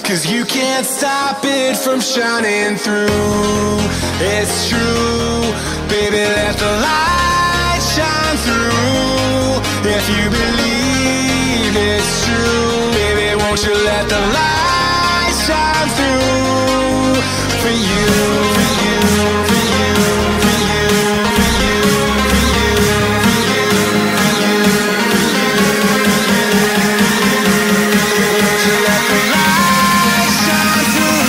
'cause you can't stop it from shining through. It's true, baby, let the light shine through. If you believe it's true, baby, won't you let the light shine through for you, for you, for you, for you, for you, for you, for you, for you, won't you let the light shine through.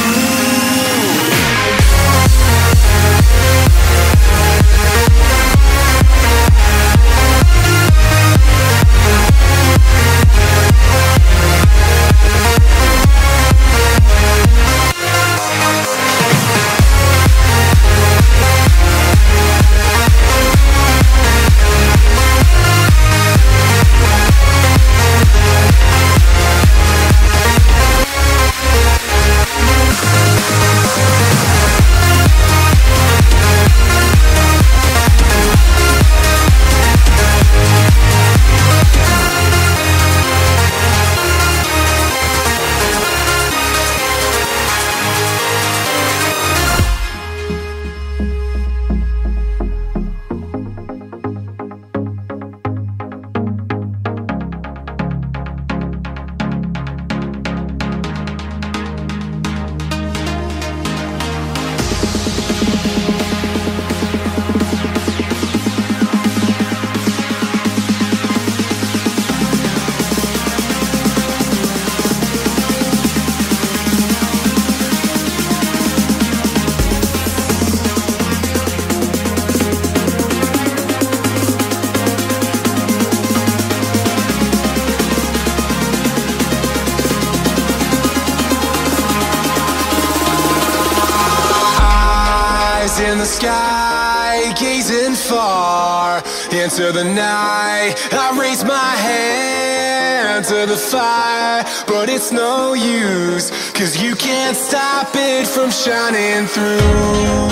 In the sky, gazing far into the night, I raise my hand to the fire, but it's no use, 'cause you can't stop it from shining through.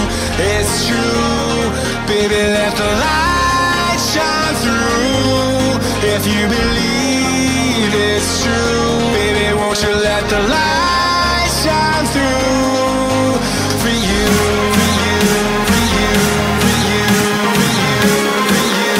It's true, baby, let the light shine through. If you believe it's true, baby, won't you let the light shine through for you, for you, for you, for you, for you, for you, for you,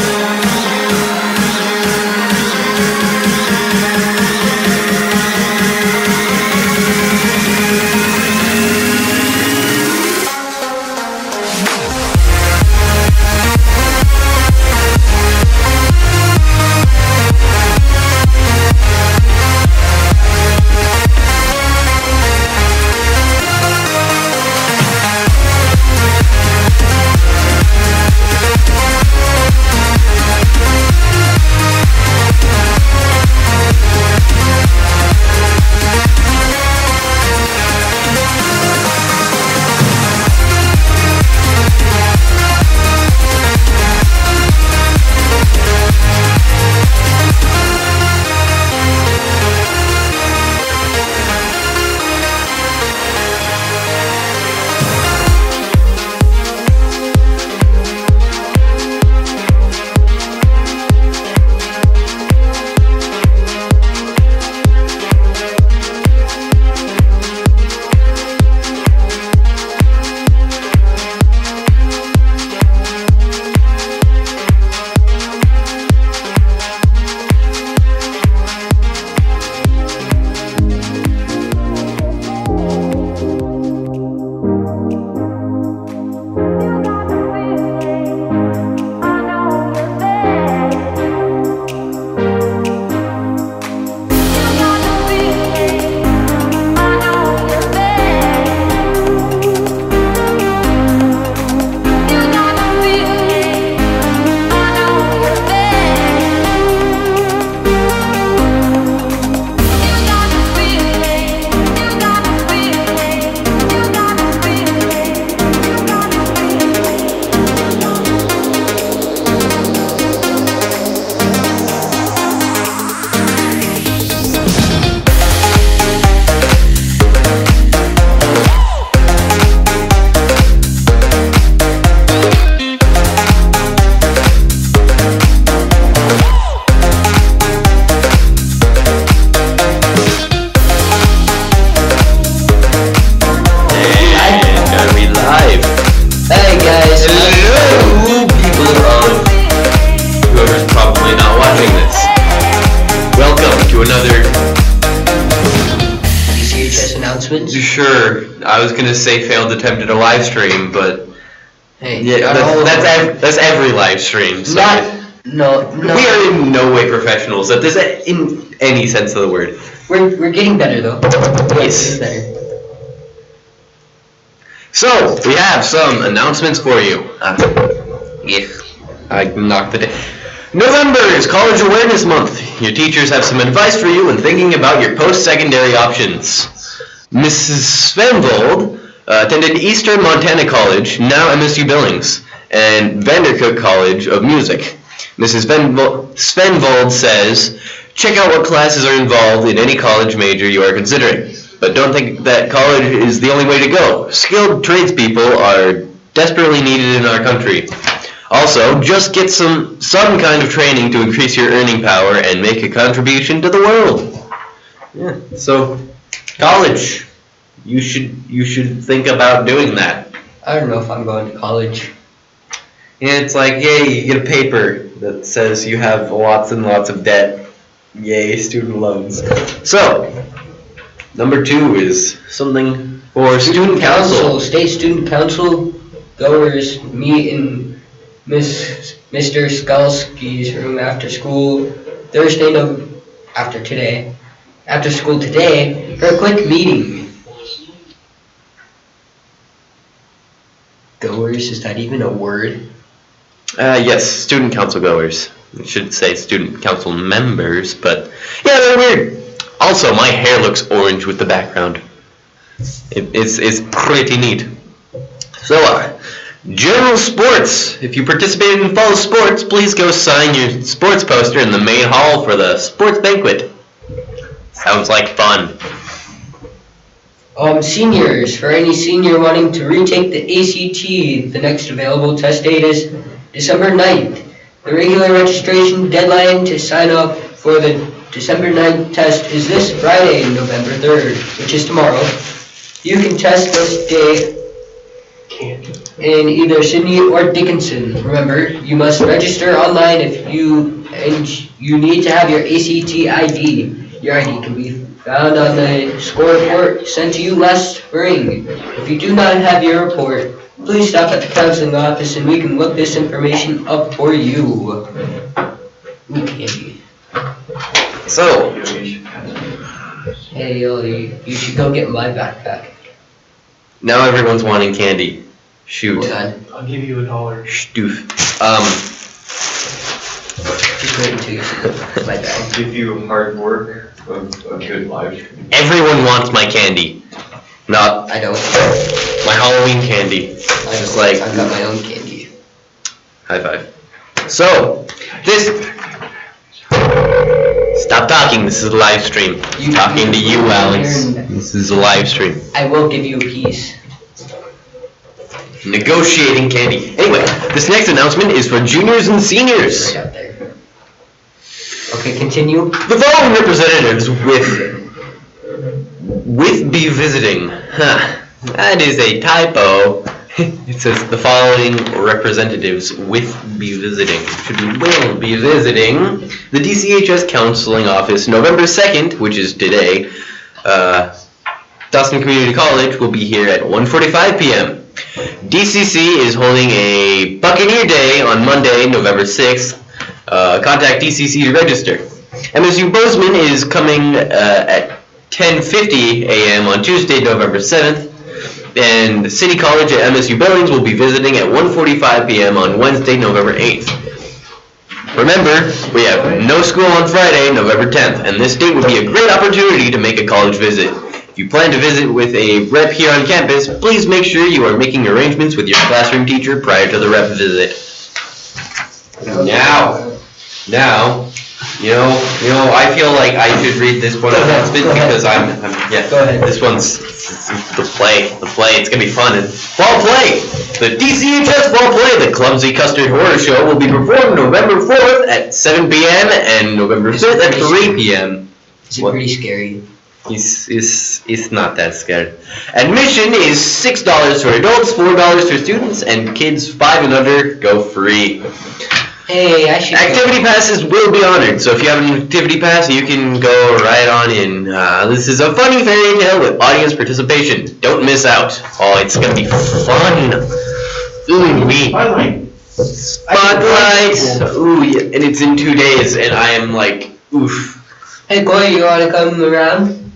announcements? Sure. I was gonna say failed attempt at a live stream, but Hey, yeah, that's every live stream. So no. We are in no way professionals at this in any sense of the word. We're getting better though. Yes. Getting better. So we have some announcements for you. I knocked it. November is College Awareness Month. Your teachers have some advice for you when thinking about your post-secondary options. Mrs. Svenvold attended Eastern Montana College, now MSU Billings, and Vandercook College of Music. Mrs. Svenvold says, check out what classes are involved in any college major you are considering. But don't think that college is the only way to go. Skilled tradespeople are desperately needed in our country. Also, just get some kind of training to increase your earning power and make a contribution to the world. Yeah, so college. You should think about doing that. I don't know if I'm going to college. Yeah, it's like, yay, you get a paper that says you have lots and lots of debt. Yay, student loans. So, number 2 is something for student council. State student council goers meet in Mr. Skalski's room after school Thursday, after school today for a quick meeting. Goers, is that even a word? Yes, student council goers. I should say student council members, but yeah, they're weird. Also, my hair looks orange with the background. It's pretty neat. So, general sports. If you participated in fall sports, please go sign your sports poster in the main hall for the sports banquet. Sounds like fun. Seniors, for any senior wanting to retake the ACT, the next available test date is December 9th. The regular registration deadline to sign up for the December 9th test is this Friday, November 3rd, which is tomorrow. You can test this day in either Sydney or Dickinson. Remember, you must register online and you need to have your ACT ID. Your ID can be found on the score report sent to you last spring. If you do not have your report, please stop at the counseling office and we can look this information up for you. Ooh, candy. So, hey, you should go get my backpack. now everyone's wanting candy. Shoot. Hold on. I'll give you $1. Stoof. Just wait until you see my bag. I'll give you hard work of a good live stream. Everyone wants my candy. Not I don't. my Halloween candy. Just like I've got my own candy. high five. So, this. Stop talking. This is a live stream. You- Talking to you, Alex. You're- This is a live stream. I will give you a piece. Negotiating candy. Anyway, this next announcement is for juniors and seniors. Right out there. Okay, continue. The following representatives with be visiting. That is a typo. It says the following representatives with be visiting. It should be will be visiting the DCHS Counseling Office November 2nd, which is today. Dawson Community College will be here at 1:45 p.m. DCC is holding a Buccaneer Day on Monday, November 6th. Contact DCC to register. MSU Bozeman is coming at 10:50 a.m. on Tuesday, November 7th. And the City College at MSU Billings will be visiting at 1:45 p.m. on Wednesday, November 8th. Remember, we have no school on Friday, November 10th, and this date would be a great opportunity to make a college visit. If you plan to visit with a rep here on campus, please make sure you are making arrangements with your classroom teacher prior to the rep visit. Now, you know, I feel like I should read this one announcement because yeah. Go ahead. This one's the play. It's gonna be fun. And fall play. The DCHS fall play, the Clumsy Custard Horror Show, will be performed November 4th at 7 p.m. and November 5th at 3 p.m. Is it pretty scary? It's not that scary. Admission is $6 for adults, $4 for students, and kids 5 and under go free. Hey, I should. Activity passes will be honored, so if you have an activity pass, you can go right on in. This is a funny fairy tale with audience participation. Don't miss out. Oh, it's gonna be fun. Ooh, wee. Spotlight. Ooh, yeah. And it's in 2 days, and I am like, oof. Hey, Corey, you wanna come around?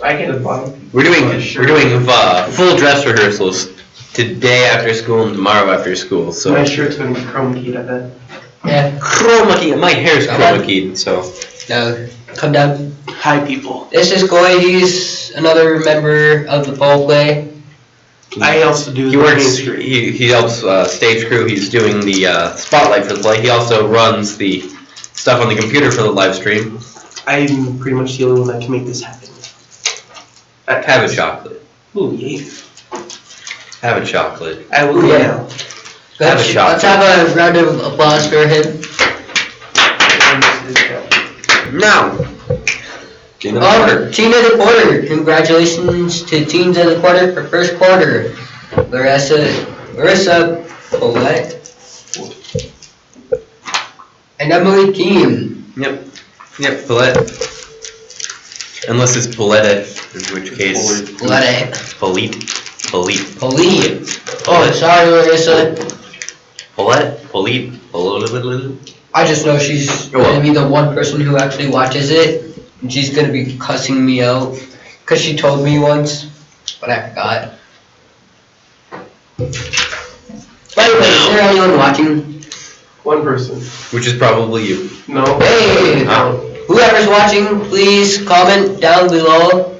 I get a bottom. We're doing full dress rehearsals today after school and tomorrow after school. So My shirt's gonna be chroma keyed, I bet. Yeah. chroma key. My hair's chroma keyed, so. No, come down. Hi, people. This is Corey. He's another member of the ball play. I also do He the works. main street. He helps stage crew. He's doing the spotlight for the play. He also runs the stuff on the computer for the live stream. I'm pretty much the only one that can make this happen. Have a chocolate. Ooh, yeah. Have a chocolate. I will Yeah. now. Have a shot. Let's have a round of applause for him. Now. King of the quarter. Team of the quarter. Congratulations to teams of the quarter for first quarter. Larissa, Paulette, and Emily Keane. Yep. Yep. Paulette. Unless it's Paulette, in which case. Paulette. Polite. Oh, sorry, Larissa. Paulette. I just know she's gonna be the one person who actually watches it. And she's gonna be cussing me out. Cause she told me once, but I forgot. By the way, is there anyone watching? One person. Which is probably you. No. Hey! Whoever's watching, please comment down below.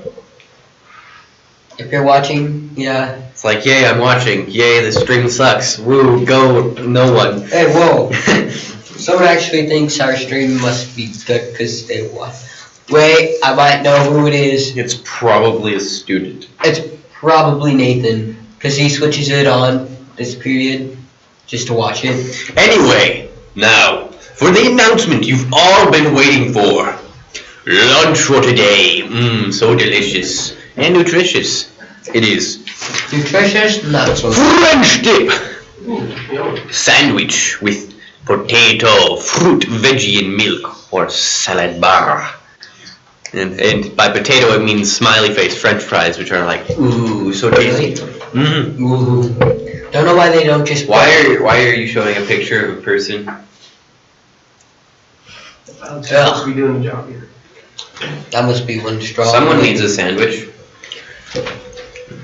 If you're watching, yeah. It's like, yay, I'm watching. Yay, the stream sucks. Woo, go, no one. Hey, whoa. Someone actually thinks our stream must be good because they watch. Wait, I might know who it is. It's probably a student. It's probably Nathan, because he switches it on this period just to watch it. Anyway, now, for the announcement you've all been waiting for. Lunch for today. So delicious. And nutritious. It is. Nutritious? Not so. French dip. Ooh, yum. Sandwich with potato, fruit, veggie, and milk. Or salad bar. And by potato it means smiley face French fries, which are like, ooh, so tasty. Mm-hmm. Ooh. Don't know why they don't just. Why are you showing a picture of a person? I'm supposed to be doing the job here. That must be one strong. Someone needs a sandwich.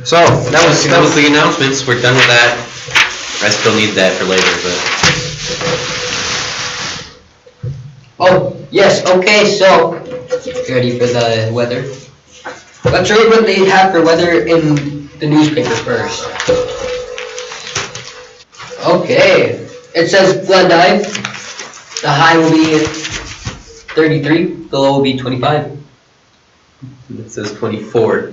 So that was the announcements. We're done with that. I still need that for later, but. Oh, yes, okay, so. Ready for the weather? Let's read what they have for weather in the newspaper first. Okay, it says Glendive. The high will be 33, the low will be 25. It says 24.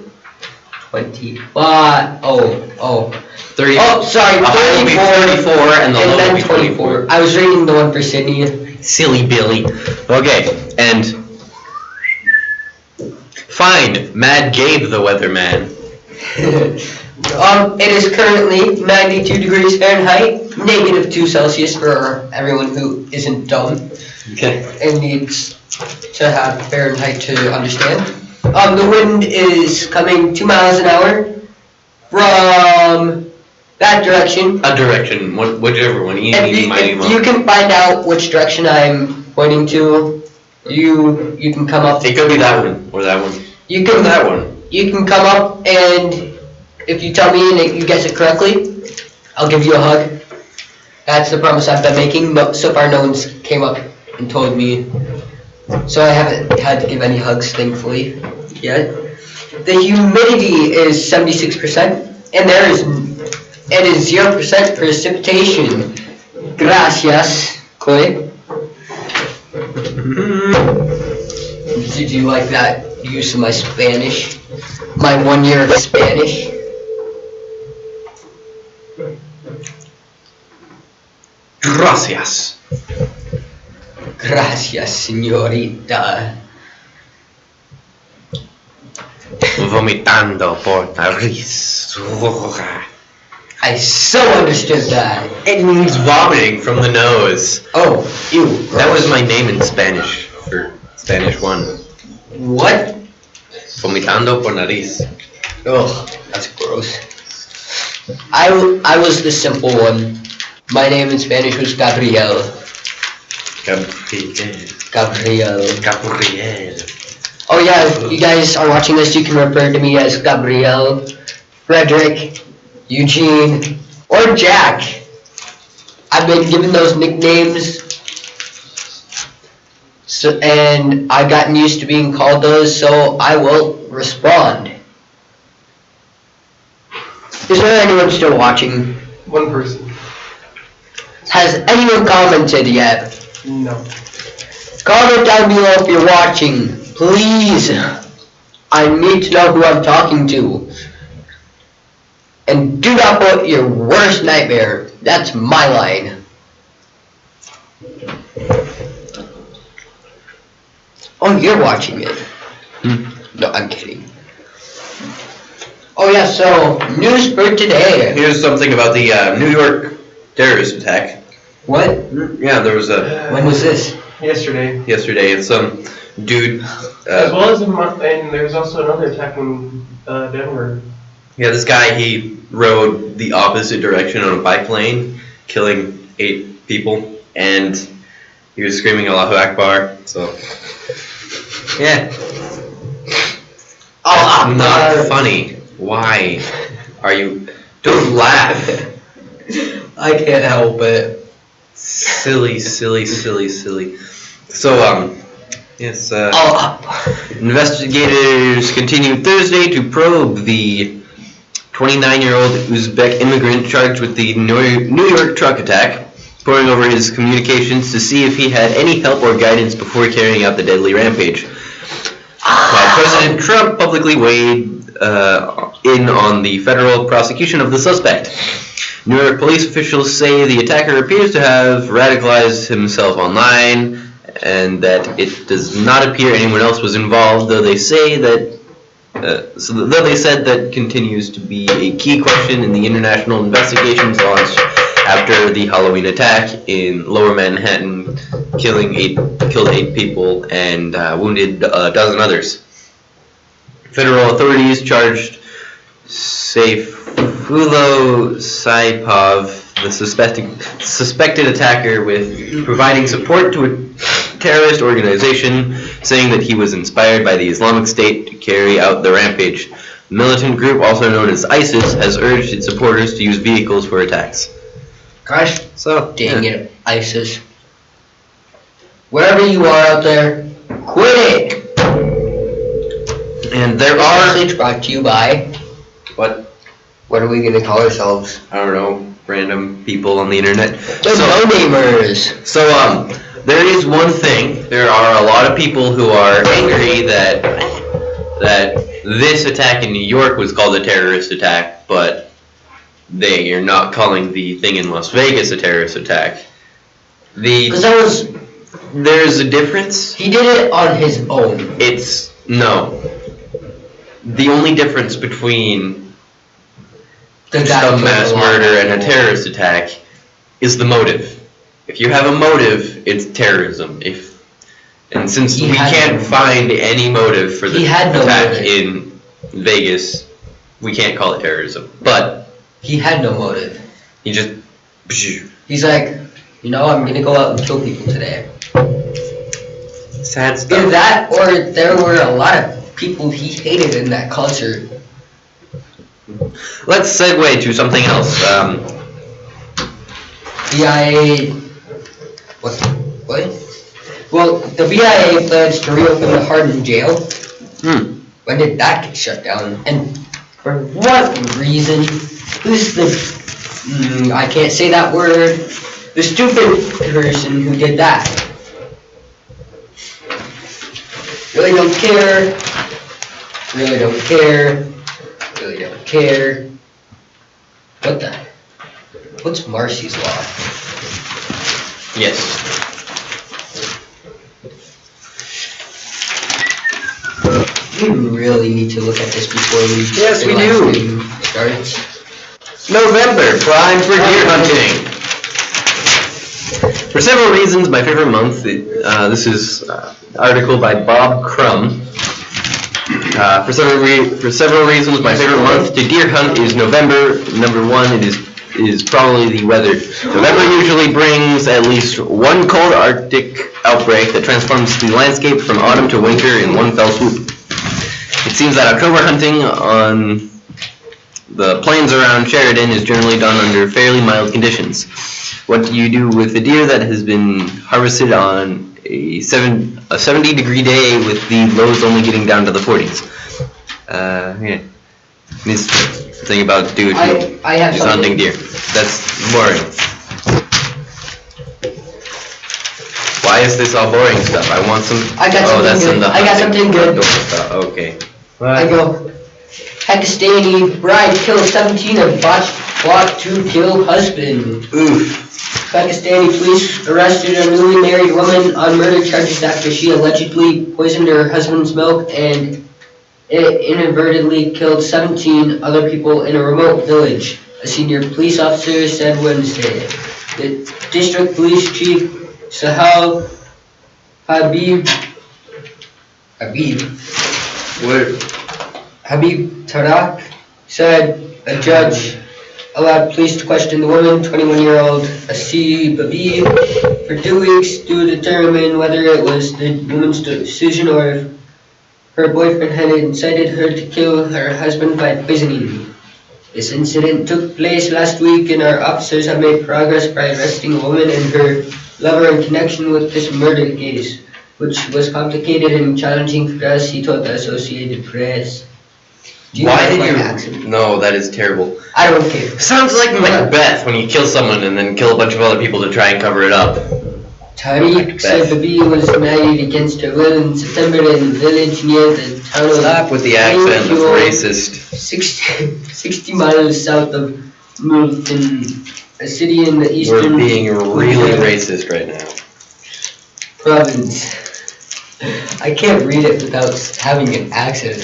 25. Oh. 30. Oh, sorry, The high will be 34 and the low will then be 24. I was reading the one for Sydney. Silly Billy. Okay, and. Find Mad Gabe the weatherman. It is currently 92 degrees Fahrenheit, -2 Celsius for everyone who isn't dumb Okay. and needs to have Fahrenheit to understand. The wind is coming 2 miles an hour from that direction. A direction, whichever one. If you can find out which direction I'm pointing to, you can come up. It could be that one or that one. You Or can that one. You can come up and if you tell me and you guess it correctly, I'll give you a hug. That's the promise I've been making, but so far no one's came up and told me. So I haven't had to give any hugs, thankfully, yet. The humidity is 76%, and it is 0% precipitation. Gracias, Chloe. Did you like that use of my Spanish? My 1 year of Spanish? Gracias. Gracias, señorita. Vomitando por nariz. I so understood that. It means vomiting from the nose. Oh, ew. That was my name in Spanish for Spanish 1. What? Vomitando por nariz. Ugh, that's gross. I was the simple one. My name in Spanish was Gabriel. Gabriel. Oh yeah, you guys are watching this, you can refer to me as Gabriel, Frederick, Eugene, or Jack. I've been given those nicknames, and I've gotten used to being called those, so I will respond. Is there anyone still watching? One person. Has anyone commented yet? No. Comment down below if you're watching, please. I need to know who I'm talking to. And do not put your worst nightmare. That's my line. Oh, you're watching it. No, I'm kidding. Oh yeah, so news for today. Here's something about the New York terrorist attack. What? Yeah, there was a When was this? Yesterday. yesterday. Some dude. As well as and there's also another attack in Denver. Yeah, this guy, he rode the opposite direction on a bike lane, killing 8 people, and he was screaming Allahu Akbar. So, yeah. Oh, Not funny. Why are you? Don't laugh. I can't help it. Silly. So, yes, investigators continued Thursday to probe the 29-year-old Uzbek immigrant charged with the New York truck attack, poring over his communications to see if he had any help or guidance before carrying out the deadly rampage. While President Trump publicly weighed in on the federal prosecution of the suspect. New York police officials say the attacker appears to have radicalized himself online and that it does not appear anyone else was involved, though they say that though they said that continues to be a key question in the international investigations launched after the Halloween attack in Lower Manhattan, killed 8 people and wounded a dozen others. Federal authorities charged Sayfullo Saipov, the suspected attacker, with providing support to a terrorist organization, saying that he was inspired by the Islamic State to carry out the rampage. The militant group, also known as ISIS, has urged its supporters to use vehicles for attacks. Gosh, So, dang it, ISIS. Wherever you are out there, quit it! And there This are... message brought to you by... What are we going to call ourselves? I don't know, random people on the internet. The no-namers! So, there is one thing. There are a lot of people who are angry that this attack in New York was called a terrorist attack, but they are not calling the thing in Las Vegas a terrorist attack. Because that was... There's a difference. He did it on his own. No. The only difference between The just a mass murder and a terrorist attack is the motive. If you have a motive, it's terrorism. And since we can't find any motive for the attack in Vegas, we can't call it terrorism. But he had no motive. He just... He's like, I'm gonna go out and kill people today. Sad stuff. Either that, or there were a lot of people he hated in that concert. Let's segue to something else. BIA... What? Well, the BIA plans to reopen the Haining jail. When did that get shut down? And for what reason? Who's the... I can't say that word. The stupid person who did that. Really don't care. Really don't care. Really don't care. What the... What's Marcy's Law? Yes. We really need to look at this before we Yes, we do. Starts. November, prime for deer hunting. For several reasons, my favorite month, this is an article by Bob Crum. For several reasons, my favorite month to deer hunt is November. Number one, it is probably the weather. November usually brings at least one cold Arctic outbreak that transforms the landscape from autumn to winter in one fell swoop. It seems that October hunting on the plains around Sheridan is generally done under fairly mild conditions. What do you do with the deer that has been harvested on a 70-degree day with the lows only getting down to the 40s? Yeah. This thing about dude I have who's something. hunting deer. That's boring. Why is this all boring stuff? I want some. I got something that's good. in the I got something good. outdoor stuff. Okay. I go. Pakistani bride kills 17 and plot to kill husband. Oof. Pakistani police arrested a newly married woman on murder charges after she allegedly poisoned her husband's milk and inadvertently killed 17 other people in a remote village, a senior police officer said Wednesday. The district police chief, Sahal Habib Tarak, said a judge allowed police to question the woman, 21-year-old Asi Babi, for 2 weeks to determine whether it was the woman's decision or if her boyfriend had incited her to kill her husband by poisoning. This incident took place last week and our officers have made progress by arresting a woman and her lover in connection with this murder case, which was complicated and challenging for us, he told the Associated Press. Why did you? No, that is terrible. I don't care. Sounds like Macbeth when you kill someone and then kill a bunch of other people to try and cover it up. Tariq said Babi was married against her will in September in a village near the town of Stop with the accent, that's racist. 60 miles south of Multan, a city in the eastern We're being really racist right now. province. I can't read it without having an accent.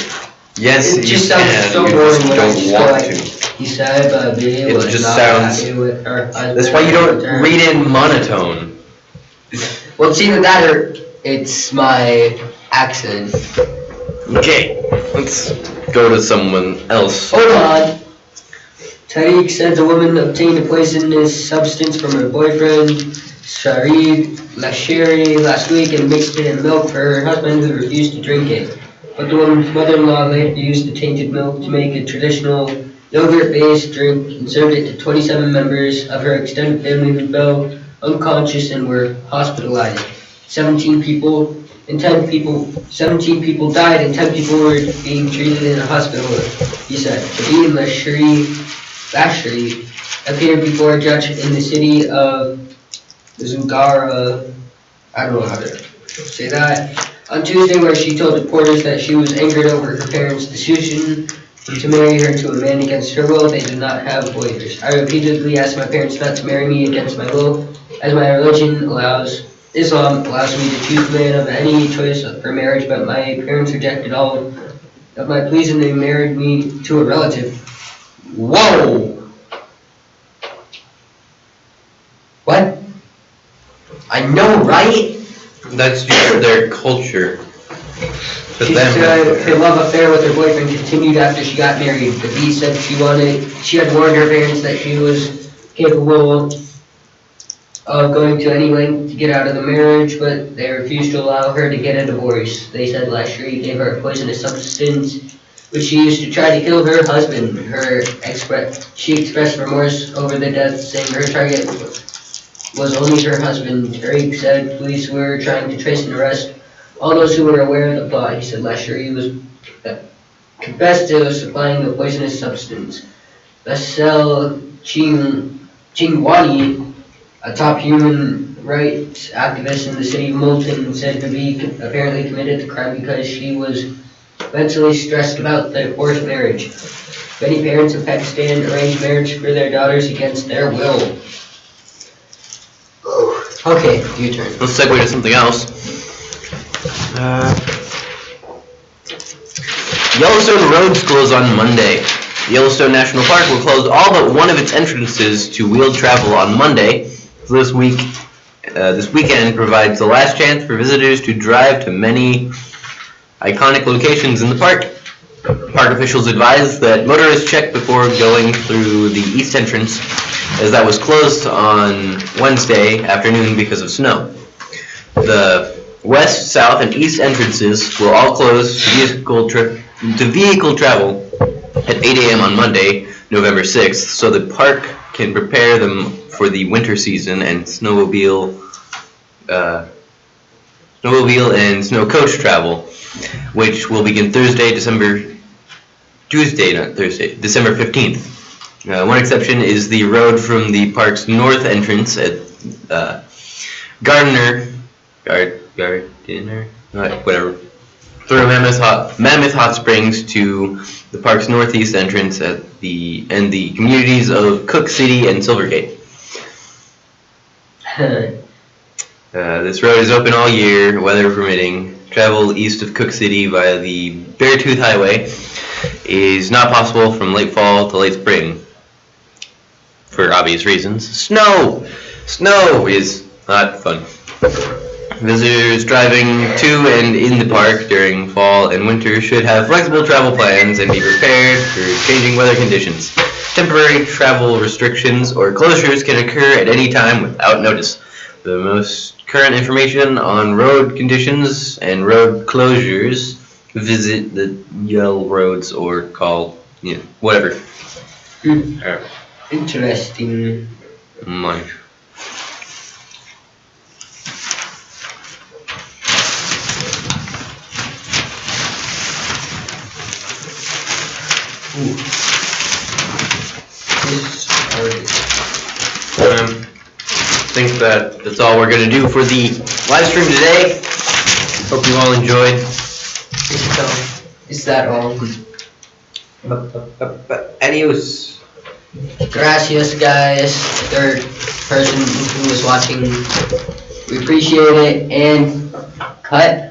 Yes, It just you sounds can. so You boring just when I don't just want go like, to. he said Babi It was just not sounds. happy with her husband. That's why you don't read in monotone. Well, it's either that or it's my accent. Okay, let's go to someone else. Hold on. Tariq said the woman obtained a poisonous substance from her boyfriend, Sharif Lasheri, last week and mixed it in milk for her husband who refused to drink it. But the woman's mother-in-law later used the tainted milk to make a traditional yogurt-based drink and served it to 27 members of her extended family who fell unconscious and were hospitalized. 17 people died and 10 people were being treated in a hospital, he said. Tabi Lashri appeared before a judge in the city of Zungara, I don't know how to say that, on Tuesday, where she told reporters that she was angered over her parents' decision to marry her to a man against her will. They did not have boys. I repeatedly asked my parents not to marry me against my will, as my religion Islam allows me to choose a man of any choice for marriage, but my parents rejected all of my pleas and they married me to a relative. Whoa! What? I know, right? That's just their culture. For She them. said her love affair with her boyfriend continued after she got married. The bee said she had warned her parents that she was capable of going to any length to get out of the marriage, but they refused to allow her to get a divorce. They said Lashri gave her a poisonous substance, which she used to try to kill her husband. She expressed remorse over the death, saying her target was only her husband. Tariq said police were trying to trace and arrest all those who were aware of the plot. He said Lashri was confessed to supplying the poisonous substance. Bassel Chingwani, a top human rights activist in the city of Moulton, said Babi apparently committed the crime because she was mentally stressed about the forced marriage. Many parents in Pakistan arrange marriage for their daughters against their will. Okay, your turn. Let's segue to something else. Yellowstone roads close on Monday. Yellowstone National Park will close all but one of its entrances to wheeled travel on Monday. This weekend provides the last chance for visitors to drive to many iconic locations in the park. Park officials advise that motorists check before going through the east entrance, as that was closed on Wednesday afternoon because of snow. The west, south, and east entrances will all close to vehicle travel at 8 a.m. on Monday, November 6th, so the park can prepare them for the winter season and snowmobile and snow coach travel, which will begin December 15th. One exception is the road from the park's north entrance at through Mammoth Hot Springs to the park's northeast entrance and the communities of Cook City and Silvergate. This road is open all year, weather permitting. Travel east of Cook City via the Beartooth Highway is not possible from late fall to late spring, for obvious reasons. Snow is not fun. Visitors driving to and in the park during fall and winter should have flexible travel plans and be prepared for changing weather conditions. Temporary travel restrictions or closures can occur at any time without notice. For the most current information on road conditions and road closures, visit the Yell Roads or call, whatever. Interesting. Money. I think that's all we're going to do for the live stream today. Hope you all enjoyed. Is that all? Adios. Gracias, guys. Third person who was watching. We appreciate it. And cut.